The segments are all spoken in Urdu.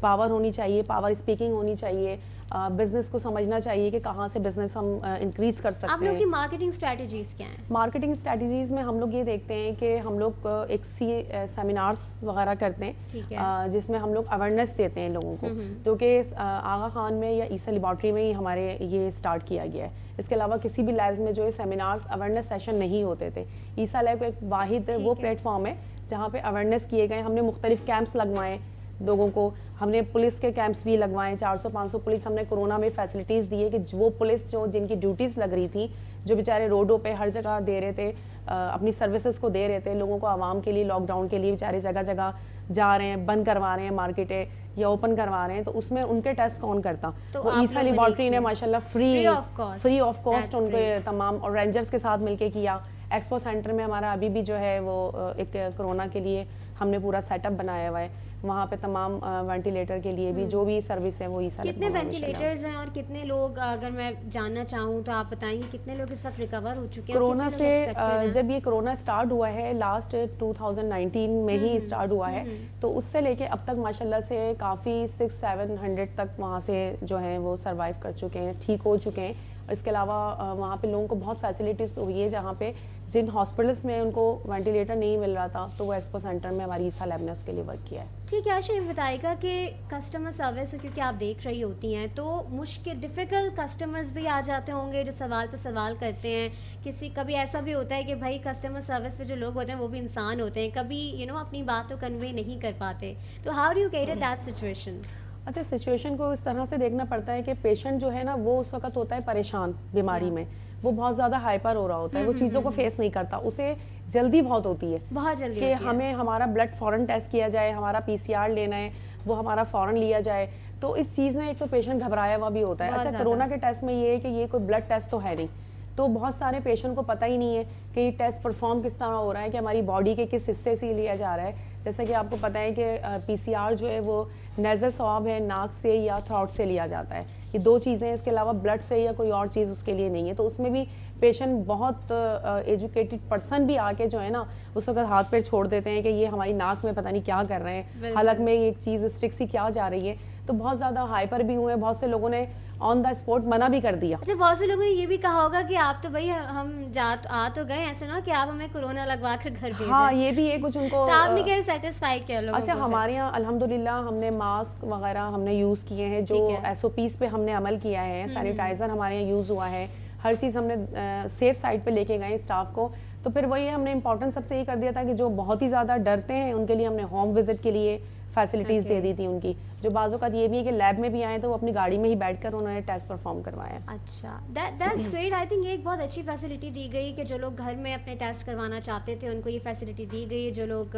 پاور ہونی چاہیے, پاور اسپیکنگ ہونی چاہیے, بزنس کو سمجھنا چاہیے کہ کہاں سے بزنس ہم انکریز کر سکتے ہیں. آپ لوگ کی مارکیٹنگ اسٹریٹجیز کیا ہیں؟ مارکیٹنگ اسٹریٹجیز میں ہم لوگ یہ دیکھتے ہیں کہ ہم لوگ ایک سیمینارس وغیرہ کرتے ہیں جس میں ہم لوگ اویئرنیس دیتے ہیں لوگوں کو, جو کہ آغا خان میں یا عیسیٰ لیبارٹری میں ہی ہمارے یہ اسٹارٹ کیا گیا ہے. اس کے علاوہ کسی بھی لیبز میں جو ہے سیمینارس اویئرنیس سیشن نہیں ہوتے تھے. عیسیٰ لیب ایک واحد وہ پلیٹ فارم ہے جہاں پہ اویئرنیس کیے گئے. ہم نے مختلف کیمپس لگوائے لوگوں کو, ہم نے پولیس کے کیمپس بھی لگوائے, 400-500 پولیس ہم نے کورونا میں فیسلٹیز دی ہے کہ وہ پولیس جو جن کی ڈیوٹیز لگ رہی تھی, جو بیچارے روڈوں پہ ہر جگہ دے رہے تھے, اپنی سروسز کو دے رہے تھے لوگوں کو, عوام کے لیے لاک ڈاؤن کے لیے بیچارے جگہ جگہ جا رہے ہیں, بند کروا رہے ہیں مارکیٹیں یا اوپن کروا رہے ہیں, تو اس میں ان کے ٹیسٹ کون کرتا؟ وہ عیسیٰ لیبارٹری نے ماشاءاللہ فری آف کاسٹ ان کے تمام, اور رینجرز کے ساتھ مل کے کیا. ایکسپو سینٹر میں ہمارا ابھی بھی جو ہے وہ ایک کورونا کے لیے ہم نے پورا سیٹ اپ بنایا ہوا ہے, وہاں پہ تمام وینٹیلیٹر کے لیے بھی جو بھی سروس ہے وہ عیسیٰ لیب. کتنے وینٹیلیٹرز ہیں اور کتنے لوگ, اگر میں جاننا چاہوں تو آپ بتائیں گے کتنے لوگ اس وقت ریکور ہو چکے ہیں کورونا سے؟ جب یہ کورونا اسٹارٹ ہوا ہے لاسٹ 2019 میں ہی اسٹارٹ ہوا ہے, تو اس سے لے کے اب تک ماشاءاللہ سے کافی 600-700 تک وہاں سے جو ہیں وہ سروائیو کر چکے ہیں, ٹھیک ہو چکے ہیں. اور اس کے علاوہ وہاں پہ لوگوں کو بہت فیسلٹیز ہوئی ہے, جہاں پہ جن ہاسپٹلس میں ان کو وینٹیلیٹر نہیں مل رہا تھا تو وہ ایکسپو سینٹر میں ہماری عیسیٰ لیب نے اس کے لیے ورک کیا ہے. ٹھیک ہے. عائشہ یہ بتائے گا کہ کسٹمر سروس کیونکہ آپ دیکھ رہی ہوتی ہیں تو ڈیفیکلٹ کسٹمرز بھی آ جاتے ہوں گے جو سوال پہ سوال کرتے ہیں. کبھی ایسا بھی ہوتا ہے کہ بھائی کسٹمر سروس پہ جو لوگ ہوتے ہیں وہ بھی انسان ہوتے ہیں, کبھی اپنی بات تو کنوے نہیں کر پاتے, تو how do you cater that situation? اچھا, سچویشن کو اس طرح سے دیکھنا پڑتا ہے کہ پیشنٹ جو ہے نا وہ اس وقت ہوتا ہے پریشان بیماری میں, وہ بہت زیادہ ہائپر ہو رہا ہوتا ہے, وہ چیزوں کو فیس نہیں کرتا, اسے جلدی بہت ہوتی ہے, بہت جلدی کہ ہمیں ہمارا بلڈ فوراً ٹیسٹ کیا جائے, ہمارا PCR لینا ہے وہ ہمارا فوراً لیا جائے. تو اس چیز میں ایک تو پیشنٹ گھبرایا ہوا بھی ہوتا ہے. اچھا, کورونا کے ٹیسٹ میں یہ ہے کہ یہ کوئی بلڈ ٹیسٹ تو ہے نہیں, تو بہت سارے پیشنٹ کو پتہ ہی نہیں ہے کہ یہ ٹیسٹ پرفارم کس طرح ہو رہا ہے, کہ ہماری باڈی کے کس حصے سے لیا جا رہا ہے. جیسے کہ آپ کو پتہ ہے کہ PCR جو ہے وہ نیزل سواب ہے, ناک سے یا تھروٹ سے لیا جاتا ہے, یہ دو چیزیں ہیں, اس کے علاوہ بلڈ سے یا کوئی اور چیز اس کے لیے نہیں ہے. تو اس میں بھی پیشنٹ بہت ایجوکیٹڈ پرسن بھی آ کے جو ہے نا اس وقت ہاتھ پیر چھوڑ دیتے ہیں کہ یہ ہماری ناک میں پتہ نہیں کیا کر رہے ہیں, حلق میں ایک چیز اسٹک سی کیا جا رہی ہے. تو بہت زیادہ ہائپر بھی ہوئے, بہت سے لوگوں نے آن دا اسپاٹ منع بھی کر دیا. اچھا, بہت سے لوگوں نے یہ بھی کہا ہوگا کہ آپ تو بھائی ہم آ تو گئے, ایسے نہ کہ آپ ہمیں کورونا لگوا کر گھر بھیجیں. ہاں, یہ بھی ہے کچھ ان کو. تو آپ نے کیسے سیٹسفائی کیا لوگوں کو؟ اچھا, ہمارے یہاں الحمدللہ ہم نے ماسک وغیرہ ہم نے یوز کیے ہیں, جو SOPs پہ ہم نے عمل کیا ہے, سینیٹائزر ہمارے یہاں یوز ہوا ہے, ہر چیز ہم نے سیف سائڈ پہ لے کے گئے اسٹاف کو. تو پھر وہی ہم نے امپورٹنٹ سب سے یہ کر دیا تھا کہ جو بہت ہی زیادہ ڈرتے ہیں ان کے لیے ہم نے ہوم وزٹ کے لیے فیسلٹیز دے دی تھی ان کی, جو بعض اوقات یہ بھی ہے کہ لیب میں بھی آئے تو وہ اپنی گاڑی میں ہی بیٹھ کر انہوں نے ٹیسٹ پرفارم کروایا. اچھا, دیٹس گریٹ. آئی تھنک یہ ایک بہت اچھی فیسلٹی دی گئی کہ جو لوگ گھر میں اپنے ٹیسٹ کروانا چاہتے تھے ان کو یہ فیسلٹی دی گئی. جو لوگ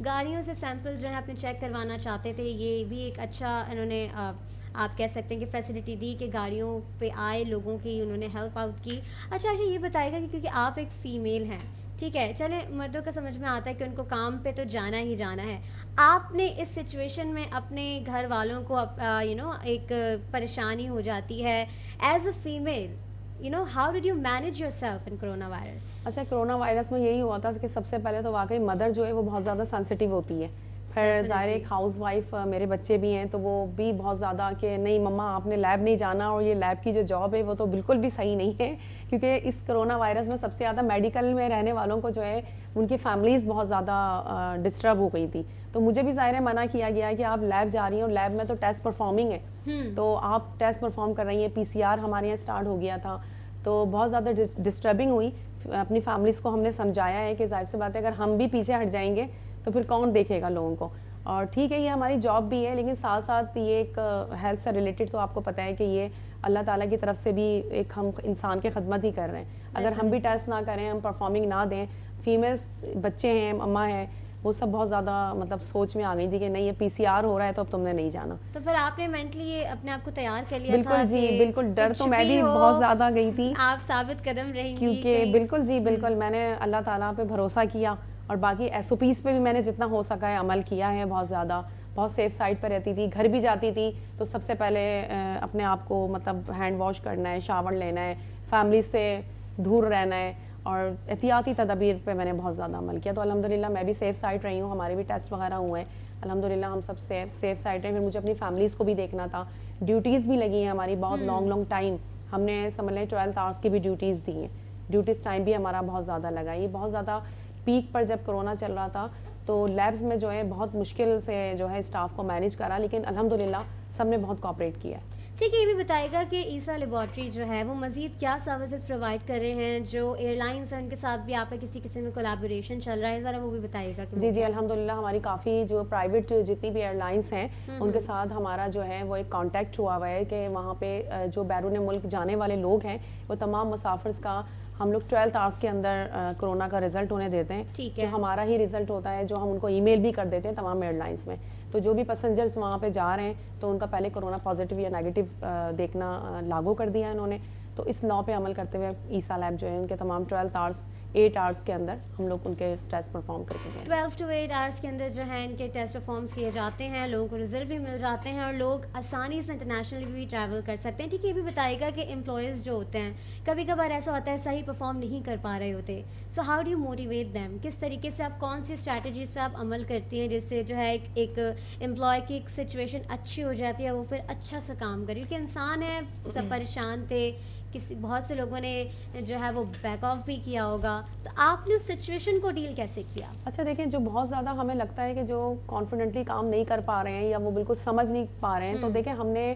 گاڑیوں سے سیمپل جو ہے اپنے چیک کروانا چاہتے تھے, یہ بھی ایک اچھا انہوں نے آپ کہہ سکتے ہیں کہ فیسلٹی دی کہ گاڑیوں پہ آئے لوگوں کی انہوں نے ہیلپ آؤٹ کی. اچھا, یہ بتائے گا کہ کیونکہ آپ ایک فیمیل ہیں, ٹھیک ہے, چلیں مردوں کا سمجھ میں آتا ہے کہ ان کو کام پہ تو جانا ہی جانا ہے, آپ نے اس سچویشن میں اپنے گھر والوں کو ایک پریشانی ہو جاتی ہے as a female, how did you manage your self in corona virus? اچھا, کرونا وائرس میں یہی ہوا تھا کہ سب سے پہلے تو واقعی مدر جو ہے وہ بہت زیادہ سینسٹیو ہوتی ہے. پھر ظاہر ایک ہاؤس وائف, میرے بچے بھی ہیں تو وہ بھی بہت زیادہ کہ نہیں مما آپ نے لیب نہیں جانا, اور یہ لیب کی جو جاب ہے وہ تو بالکل بھی صحیح نہیں ہے, کیونکہ اس کرونا وائرس میں سب سے زیادہ میڈیکل میں رہنے والوں کو جو ہے ان کی فیملیز بہت زیادہ ڈسٹرب ہو گئی تھی. تو مجھے بھی ظاہر ہے منع کیا گیا کہ آپ لیب جا رہی ہیں, اور لیب میں تو ٹیسٹ پرفارمنگ ہے, تو آپ ٹیسٹ پرفارم کر رہی ہیں. PCR ہمارے یہاں اسٹارٹ ہو گیا تھا, تو بہت زیادہ ڈسٹربنگ ہوئی. اپنی فیملیز کو ہم نے سمجھایا ہے کہ ظاہر سی بات ہے اگر ہم بھی پیچھے ہٹ جائیں گے تو پھر کون دیکھے گا لوگوں کو. اور ٹھیک ہے یہ ہماری جاب بھی ہے, لیکن ساتھ ساتھ یہ ایک ہیلتھ سے ریلیٹڈ, تو آپ کو پتہ ہے کہ یہ اللہ تعالیٰ کی طرف سے بھی ایک ہم انسان کی خدمت ہی کر رہے ہیں. اگر ہم بھی ٹیسٹ نہ کریں, ہم پرفارمنگ نہ دیں, فیمیلس بچے ہیں, اماں ہیں, وہ سب بہت زیادہ مطلب سوچ میں آ گئی تھی کہ نہیں یہ PCR ہو رہا ہے تو اب تم نے نہیں جانا. تو پھر آپ نے مینٹلی اپنے آپ کو تیار کر لیا؟ بالکل جی, بالکل, ڈر تو میں بھی بہت زیادہ گئی تھی, آپ ثابت قدم رہیں گی کیونکہ بالکل جی بالکل میں نے اللہ تعالیٰ پہ بھروسہ کیا, اور باقی SOPs پہ بھی میں نے جتنا ہو سکا ہے عمل کیا ہے. بہت زیادہ بہت سیف سائڈ پہ رہتی تھی, گھر بھی جاتی تھی تو سب سے پہلے اپنے آپ کو مطلب ہینڈ واش کرنا ہے, شاور لینا ہے, فیملی سے دور رہنا ہے, اور احتیاطی تدابیر پہ میں نے بہت زیادہ عمل کیا. تو الحمدللہ میں بھی سیف سائڈ رہی ہوں, ہمارے بھی ٹیسٹ وغیرہ ہوئے ہیں, الحمدللہ ہم سب سیف سائڈ ہیں. پھر مجھے اپنی فیملیز کو بھی دیکھنا تھا, ڈیوٹیز بھی لگی ہیں ہماری بہت لانگ ٹائم, ہم نے سمجھ لیں 12 آورس کی بھی ڈیوٹیز دی ہیں, ڈیوٹیز ٹائم بھی ہمارا بہت زیادہ لگا. یہ بہت زیادہ پیک پر جب کرونا چل رہا تھا تو لیبز میں جو ہے بہت مشکل سے جو ہے اسٹاف کو مینیج کرا, لیکن الحمدللہ سب نے بہت کوآپریٹ کیا ہے. ٹھیک ہے, یہ بھی بتائے گا کہ عیسیٰ لیبارٹری جو ہے وہ مزید کیا سروسز پرووائڈ کر رہے ہیں, جو ایئر لائنس ہیں ان کے ساتھ بھی آپ کا کسی قسم میں کولیبوریشن چل رہا ہے, ذرا وہ بھی بتائیے گا. جی الحمدللہ ہماری کافی جو پرائیویٹ جتنی بھی ایئر لائنس ہیں ان کے ساتھ ہمارا جو ہے وہ ایک کانٹیکٹ ہوا ہوا ہے کہ وہاں پہ جو بیرون ملک جانے والے لوگ ہیں وہ تمام مسافرز کا ہم لوگ 12 آورس کے اندر کرونا کا رزلٹ انہیں دیتے ہیں, جو ہمارا ہی رزلٹ ہوتا ہے, جو ہم ان کو ای میل بھی کر دیتے ہیں تمام ایئر لائنس میں. تو جو بھی پیسنجرز وہاں پہ جا رہے ہیں تو ان کا پہلے کرونا پازیٹیو یا نیگیٹو دیکھنا لاگو کر دیا ہے انہوں نے. تو اس لا پہ عمل کرتے ہوئے عیسیٰ لیب جو ہے ان کے تمام 12 آورس 8 آورس کے اندر ہم لوگ ان کے ٹیسٹ پرفارم کرتے ہیں. 12 to 8 آورس کے اندر جو ہے ان کے ٹیسٹ پرفارمس کیے جاتے ہیں, لوگوں کو رزلٹ بھی مل جاتے ہیں اور لوگ آسانی سے انٹرنیشنل بھی ٹریول کر سکتے ہیں. ٹھیک ہے, یہ بھی بتائے گا کہ امپلائیز جو ہوتے ہیں کبھی کبھار ایسا ہوتا ہے صحیح پرفارم نہیں کر پا رہے ہوتے, so how do you motivate them, کس طریقے سے آپ کون سی اسٹریٹجیز پہ آپ عمل کرتی ہیں جس سے جو ہے ایک امپلائی کی ایک سچویشن اچھی ہو جاتی ہے, وہ پھر اچھا سا کام کرے, کیونکہ انسان ہے, سب پریشان تھے, بہت سے لوگوں نے جو ہے وہ بیک آف بھی کیا ہوگا, تو آپ نے اس سچویشن کو ڈیل کیسے کیا؟ اچھا دیکھیں, جو بہت زیادہ ہمیں لگتا ہے کہ جو کانفیڈنٹلی کام نہیں کر پا رہے ہیں یا وہ بالکل سمجھ نہیں پا رہے ہیں, تو دیکھیں ہم نے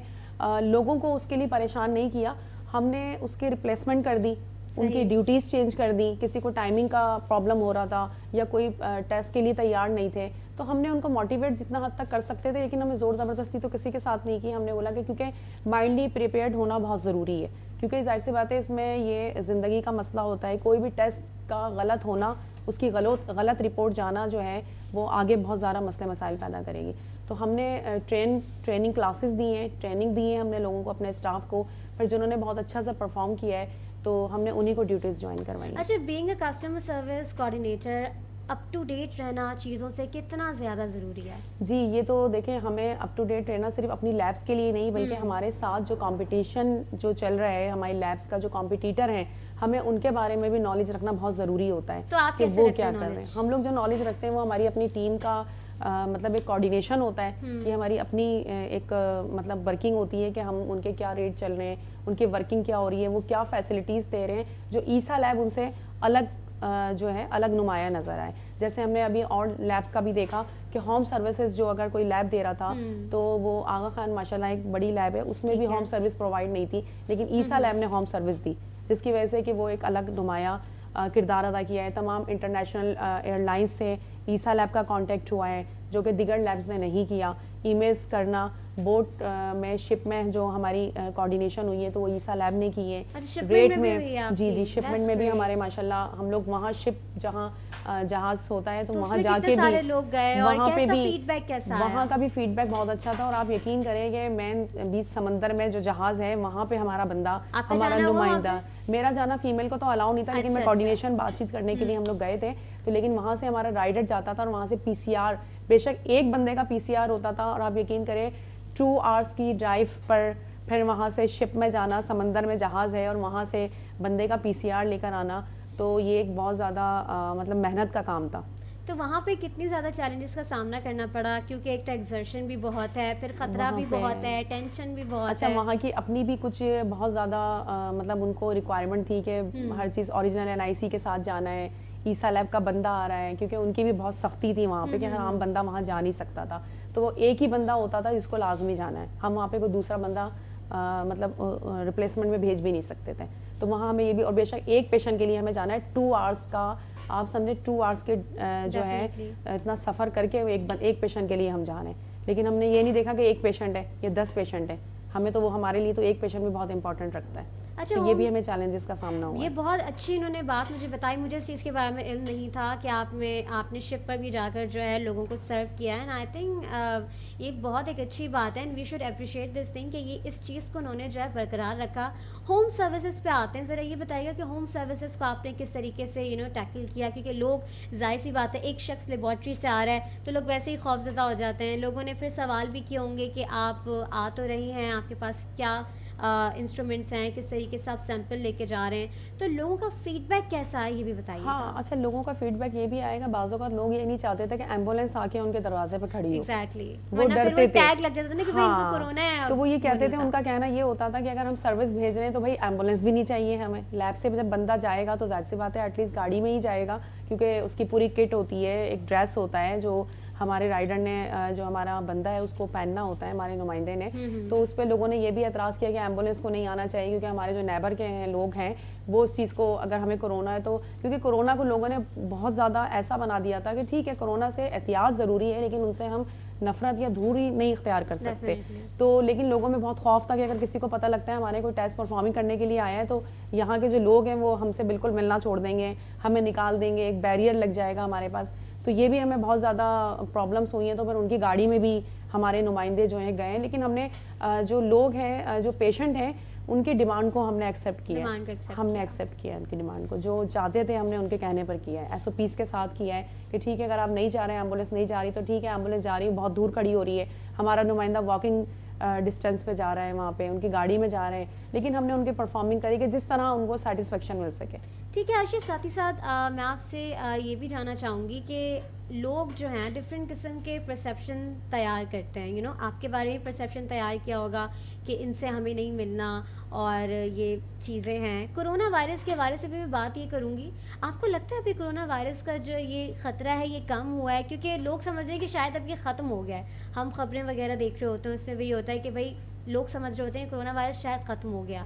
لوگوں کو اس کے لیے پریشان نہیں کیا, ہم نے اس کی ریپلیسمنٹ کر دی, ان کی ڈیوٹیز چینج کر دی. کسی کو ٹائمنگ کا پرابلم ہو رہا تھا یا کوئی ٹیسٹ کے لیے تیار نہیں تھے تو ہم نے ان کو موٹیویٹ جتنا حد تک کر سکتے تھے, لیکن ہمیں زور زبردستی تو کسی کے ساتھ نہیں کی. ہم نے بولا کہ کیونکہ مائنڈلی پریپیئرڈ ہونا بہت ضروری ہے, کیونکہ ظاہر سی بات ہے اس میں یہ زندگی کا مسئلہ ہوتا ہے, کوئی بھی ٹیسٹ کا غلط ہونا, اس کی غلط رپورٹ جانا جو ہے وہ آگے بہت زیادہ مسئلے مسائل پیدا کرے گی. تو ہم نے ٹریننگ کلاسز دی ہیں, ٹریننگ دی ہے ہم نے لوگوں کو, اپنے اسٹاف کو, پھر جنہوں نے بہت اچھا سا پرفارم کیا ہے تو ہم نے انہی کو ڈیوٹیز جوائن کروائی. اچھا, being a customer service coordinator up to date رہنا چیزوں سے کتنا زیادہ ضروری ہے؟ جی یہ تو دیکھیں, ہمیں اپ ٹو ڈیٹ رہنا صرف اپنی لیبس کے لیے نہیں بلکہ ہمارے ساتھ جو کمپٹیشن جو چل رہا ہے, ہماری لیبس کا جو کمپٹیٹر ہیں, ہمیں ان کے بارے میں بھی نالج رکھنا بہت ضروری ہوتا ہے. تو آپ کہ وہ کیا کر رہے ہیں. ہم لوگ جو نالج رکھتے ہیں وہ ہماری اپنی ٹیم کا مطلب ایک کوآرڈینیشن ہوتا ہے, یہ ہماری اپنی ایک مطلب ورکنگ ہوتی ہے کہ ہم ان کے کیا ریٹ چل رہے ہیں, ان کی ورکنگ کیا ہو رہی ہے, وہ کیا فیسلٹیز دے رہے ہیں جو عیسیٰ لیب ان سے الگ جو ہے الگ نمایاں نظر آئے. جیسے ہم نے ابھی اور لیبس کا بھی دیکھا کہ ہوم سروسز جو اگر کوئی لیب دے رہا تھا تو وہ آغا خان ماشاءاللہ ایک بڑی لیب ہے, اس میں بھی ہوم سروس پرووائڈ نہیں تھی, لیکن عیسیٰ لیب نے ہوم سروس دی, جس کی وجہ سے کہ وہ ایک الگ نمایاں کردار ادا کیا ہے. تمام انٹرنیشنل ایئر لائنس سے عیسیٰ لیب کا کانٹیکٹ ہوا ہے جو کہ دیگر لیبس نے نہیں کیا. ای میلس کرنا, بوٹ میں شپ میں جو ہماری کوآرڈینیشن ہوئی ہے تو وہ عیسیٰ لیب نے کی ہے. ریٹ میں جی شپمنٹ میں بھی ہمارے ماشاءاللہ ہم لوگ وہاں شپ جہاں جہاز ہوتا ہے تو وہاں جا کے بھی وہاں پہ بھی وہاں کا بھی فیڈ بیک بہت اچھا تھا. اور آپ یقین کریں کہ مین بیچ سمندر میں جو جہاز ہے وہاں پہ ہمارا بندہ, ہمارا نمائندہ, میرا جانا فیمیل کو تو الاؤ نہیں تھا, لیکن میں کوآرڈینیشن بات چیت کرنے کے لیے ہم لوگ گئے تھے, تو لیکن وہاں سے ہمارا رائڈر جاتا تھا اور وہاں سے پی سی آر, بے شک ایک بندے کا پی سی آر ہوتا تھا, اور آپ یقین کریں 2 آورس کی ڈرائیو پر پھر وہاں سے شپ میں جانا, سمندر میں جہاز ہے اور وہاں سے بندے کا پی سی آر لے کر آنا, تو یہ ایک بہت زیادہ مطلب محنت کا کام تھا. تو وہاں پہ کتنی زیادہ چیلنجز کا سامنا کرنا پڑا, کیونکہ ایک تو ایگزرشن بھی بہت ہے, پھر خطرہ بھی بہت ہے, ٹینشن بھی بہت ہے. اچھا, وہاں کی اپنی بھی کچھ بہت زیادہ مطلب ان کو ریکوائرمنٹ تھی کہ ہر چیز اوریجنل این آئی سی کے ساتھ جانا ہے, عیسیٰ لیب کا بندہ آ رہا ہے, کیونکہ ان کی بھی بہت سختی تھی وہاں پہ کہ عام بندہ وہاں جا نہیں سکتا تھا, تو وہ ایک ہی بندہ ہوتا تھا جس کو لازمی جانا ہے. ہم وہاں پہ کوئی دوسرا بندہ مطلب ریپلیسمنٹ میں بھیج بھی نہیں سکتے تھے, تو وہاں ہمیں یہ بھی, اور بے شک ایک پیشنٹ کے لیے ہمیں جانا ہے 2 آورس کا, آپ سمجھیں 2 آورس کے جو ہے اتنا سفر کر کے ایک پیشنٹ کے لیے ہم جا رہے ہیں, لیکن ہم نے یہ نہیں دیکھا کہ ایک پیشنٹ ہے یا 10 پیشنٹ ہے, ہمیں تو وہ ہمارے لیے تو ایک پیشنٹ بھی بہت امپورٹنٹ رکھتا ہے. اچھا, یہ بھی ہمیں چیلنجز کا سامنا ہوا. یہ بہت اچھی انہوں نے بات مجھے بتائی, مجھے اس چیز کے بارے میں علم نہیں تھا کہ آپ نے شپ پر بھی جا کر جو ہے لوگوں کو سرو کیا ہے, اینڈ آئی تھنک یہ بہت ایک اچھی بات ہے, and we should appreciate this thing کہ یہ اس چیز کو انہوں نے جو ہے برقرار رکھا. ہوم سروسز پہ آتے ہیں, ذرا یہ بتائیے گا کہ ہوم سروسز کو آپ نے کس طریقے سے ٹیکل کیا, کیونکہ لوگ ظاہر سی بات ہے ایک شخص لیبارٹری سے آ رہا ہے تو لوگ ویسے ہی خوفزدہ ہو جاتے ہیں. لوگوں نے پھر سوال بھی کیے ہوں گے کہ آپ آ تو رہی ہیں, آپ کے پاس کیا انسٹرومنٹس ہیں, کس طریقے سے آپ سیمپل لے کے جا رہے ہیں, تو لوگوں کا فیڈ بیک کیسا ہے یہ بھی بتائیے. ہاں اچھا, لوگوں کا فیڈ بیک یہ بھی آئے گا, بعض اوقات لوگ یہ نہیں چاہتے تھے کہ ایمبولینس آ کے ان کے دروازے پہ کھڑی ہو. ایگزیکٹلی, وہ ڈرتے تھے, ٹیگ لگ جاتا تھا نا کہ بھائی ان کو کورونا ہے. تو وہ یہ کہتے تھے, ان کا کہنا یہ ہوتا تھا کہ اگر ہم سروس بھیج رہے ہیں تو بھائی ایمبولینس بھی نہیں چاہیے ہمیں. لیب سے جب بندہ جائے گا تو ظاہر سی بات ہے ایٹ لیسٹ گاڑی میں ہی جائے گا, کیونکہ اس کی پوری کٹ ہوتی ہے, ایک ڈریس ہوتا ہے جو ہمارے رائڈر نے, جو ہمارا بندہ ہے اس کو پہننا ہوتا ہے, ہمارے نمائندے نے. تو اس پہ لوگوں نے یہ بھی اعتراض کیا کہ ایمبولینس کو نہیں آنا چاہیے, کیونکہ ہمارے جو نیبر کے ہیں لوگ ہیں وہ اس چیز کو, اگر ہمیں کرونا ہے تو, کیونکہ کرونا کو لوگوں نے بہت زیادہ ایسا بنا دیا تھا کہ ٹھیک ہے کرونا سے احتیاط ضروری ہے لیکن ان سے ہم نفرت یا دوری نہیں اختیار کر سکتے. تو لیکن لوگوں میں بہت خوف تھا کہ اگر کسی کو پتہ لگتا ہے ہمارے کوئی ٹیسٹ پرفارمنگ کرنے کے لیے آیا ہے تو یہاں کے جو لوگ ہیں وہ ہم سے بالکل ملنا چھوڑ دیں گے, ہمیں نکال دیں گے, ایک بیریئر لگ جائے گا ہمارے پاس. تو یہ بھی ہمیں بہت زیادہ پرابلمس ہوئی ہیں. تو پھر ان کی گاڑی میں بھی ہمارے نمائندے جو ہیں گئے, لیکن ہم نے جو لوگ ہیں, جو پیشنٹ ہیں, ان کی ڈیمانڈ کو ہم نے ایکسیپٹ کیا ہے. ہم نے ایکسیپٹ کیا ہے ان کی ڈیمانڈ کو, جو چاہتے تھے ہم نے ان کے کہنے پر کیا ہے, ایس او پیز کے ساتھ کیا ہے کہ ٹھیک ہے اگر آپ نہیں چاہ رہے ہیں ایمبولینس نہیں جا رہی تو ٹھیک ہے ایمبولینس جا رہی ہے, بہت دور کھڑی ہو رہی ہے, ہمارا نمائندہ واکنگ ڈسٹینس پہ جا رہا ہے, وہاں پہ ان کی گاڑی میں جا رہے ہیں, لیکن ہم نے ان کی پرفارمنگ کری کہ جس طرح ان کو سیٹسفیکشن مل سکے. ٹھیک ہے عائشہ, ساتھ ہی ساتھ میں آپ سے یہ بھی جاننا چاہوں گی کہ لوگ جو ہیں ڈفرینٹ قسم کے پرسیپشن تیار کرتے ہیں, آپ کے بارے میں پرسیپشن تیار کیا ہوگا کہ ان سے ہمیں نہیں ملنا اور یہ چیزیں ہیں. کرونا وائرس کے حوالے سے بھی میں بات یہ کروں گی, آپ کو لگتا ہے ابھی کرونا وائرس کا جو یہ خطرہ ہے یہ کم ہوا ہے؟ کیونکہ لوگ سمجھ رہے ہیں کہ شاید اب یہ ختم ہو گیا ہے, ہم خبریں وغیرہ دیکھ رہے ہوتے ہیں اس میں بھی یہ ہوتا ہے کہ بھائی لوگ سمجھ رہے ہوتے ہیں کرونا وائرس شاید ختم ہو گیا.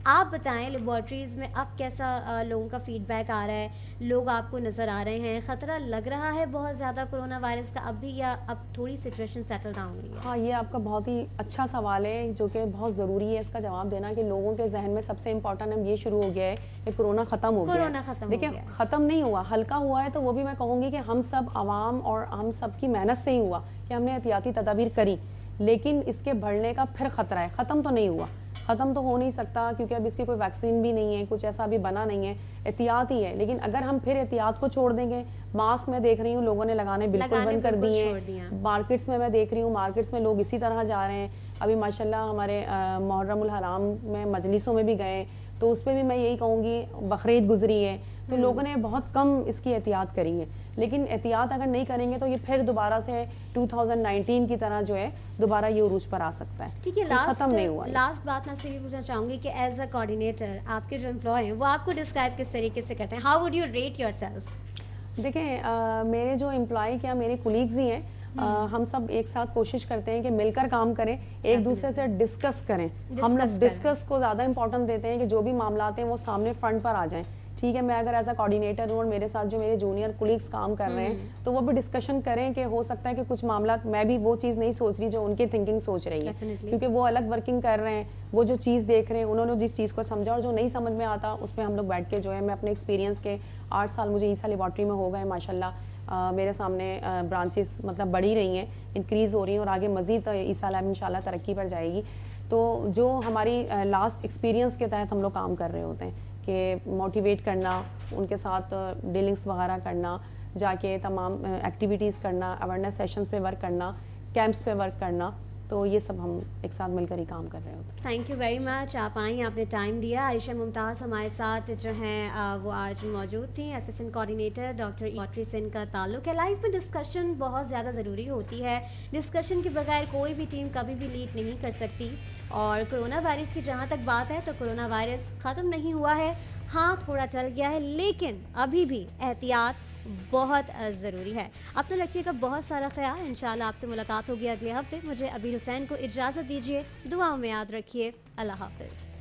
آپ بتائیں لیبارٹریز میں اب کیسا لوگوں کا فیڈ بیک آ رہا ہے, لوگ آپ کو نظر آ رہے ہیں, خطرہ لگ رہا ہے بہت زیادہ کرونا وائرس کا اب بھی, یا اب تھوڑی سچویشن سیٹل ڈاؤن ہوئی ہے؟ ہاں یہ آپ کا بہت ہی اچھا سوال ہے جو کہ بہت ضروری ہے اس کا جواب دینا, کہ لوگوں کے ذہن میں سب سے امپورٹنٹ اب یہ شروع ہو گیا ہے کہ کرونا ختم ہو گیا ہے. دیکھیں ختم نہیں ہوا, ہلکا ہوا ہے, تو وہ بھی میں کہوں گی کہ ہم سب عوام اور ہم سب کی محنت سے ہی ہوا کہ ہم نے احتیاطی تدابیر کری, لیکن اس کے بڑھنے کا پھر خطرہ ہے. ختم تو نہیں ہوا, ختم تو ہو نہیں سکتا کیونکہ اب اس کی کوئی ویکسین بھی نہیں ہے, کچھ ایسا ابھی بنا نہیں ہے, احتیاط ہی ہے. لیکن اگر ہم پھر احتیاط کو چھوڑ دیں گے, ماسک میں دیکھ رہی ہوں لوگوں نے لگانے بالکل بند کر دیے ہیں, مارکیٹس میں دیکھ رہی ہوں مارکیٹس میں لوگ اسی طرح جا رہے ہیں. ابھی ماشاءاللہ ہمارے محرم الحرام میں مجلسوں میں بھی گئے, تو اس پہ بھی میں یہی کہوں گی, بقرعید گزری ہے تو لوگوں نے بہت کم اس کی احتیاط کری ہے. لیکن احتیاط اگر نہیں کریں گے تو یہ پھر دوبارہ سے 2019 کی طرح جو ہے دوبارہ یہ عروج پر آ سکتا ہے. ٹھیک ہے, ختم نہیں ہوا. لاسٹ بات میں آپ سے یہ پوچھنا چاہوں گی کہ ایز اے کوآرڈینیٹر آپ کے جو امپلائی ہیں وہ آپ کو ڈسکرائب کس طریقے سے کرتے ہیں؟ How would you rate your self? دیکھیں میرے جو امپلائی کیا میرے کولیگز ہی ہیں, ہم سب ایک ساتھ کوشش کرتے ہیں کہ مل کر کام کریں, ایک دوسرے سے ڈسکس کریں. ہم لوگ ڈسکس کو زیادہ امپورٹنٹ دیتے ہیں کہ جو بھی معاملات ہیں وہ سامنے فرنٹ پر آ جائیں. ٹھیک ہے, میں اگر ایز اے کوآرڈینیٹر ہوں اور میرے ساتھ جو میرے جونیئر کولیگس کام کر رہے ہیں تو وہ بھی ڈسکشن کریں کہ ہو سکتا ہے کہ کچھ معاملات میں بھی وہ چیز نہیں سوچ رہی جو ان کی تھنکنگ سوچ رہی ہے, کیونکہ وہ الگ ورکنگ کر رہے ہیں, وہ جو چیز دیکھ رہے ہیں انہوں نے جس چیز کو سمجھا, اور جو نہیں سمجھ میں آتا اس پہ ہم لوگ بیٹھ کے جو ہے, میں اپنے ایکسپیرینس کے 8 سال مجھے عیسیٰ لیبارٹری میں ہو گئے ماشاءاللہ, میرے سامنے برانچز مطلب بڑھی رہی ہیں, انکریز ہو رہی ہیں, اور آگے مزید عیسیٰ لیب انشاءاللہ ترقی پر جائے گی. تو جو ہماری لاسٹ ایکسپیرینس کے تحت ہم لوگ کام کر رہے ہوتے ہیں کہ موٹیویٹ کرنا, ان کے ساتھ ڈیلنگس وغیرہ کرنا, جا کے تمام ایکٹیویٹیز کرنا, اویئرنیس سیشنز پہ ورک کرنا, کیمپس پہ ورک کرنا, تو یہ سب ہم ایک ساتھ مل کر ہی کام کر رہے ہوتے ہیں. تھینک یو ویری مچ, آپ آئیں, آپ نے ٹائم دیا. عائشہ ممتاز ہمارے ساتھ جو ہیں وہ آج موجود تھیں, اسسٹنٹ کوآرڈینیٹر ڈاکٹر لیبارٹری سے ان کا تعلق ہے. لائف میں ڈسکشن بہت زیادہ ضروری ہوتی ہے, ڈسکشن کے بغیر کوئی بھی ٹیم کبھی بھی لیڈ نہیں کر سکتی. اور کرونا وائرس کی جہاں تک بات ہے تو کرونا وائرس ختم نہیں ہوا ہے, ہاں تھوڑا چل گیا ہے, لیکن ابھی بھی احتیاط بہت ضروری ہے. اپنے لڑکے کا بہت سارا خیال, انشاءاللہ آپ سے ملاقات ہوگی اگلے ہفتے. مجھے ابیر حسین کو اجازت دیجیے, دعاؤں میں یاد رکھیے. اللہ حافظ.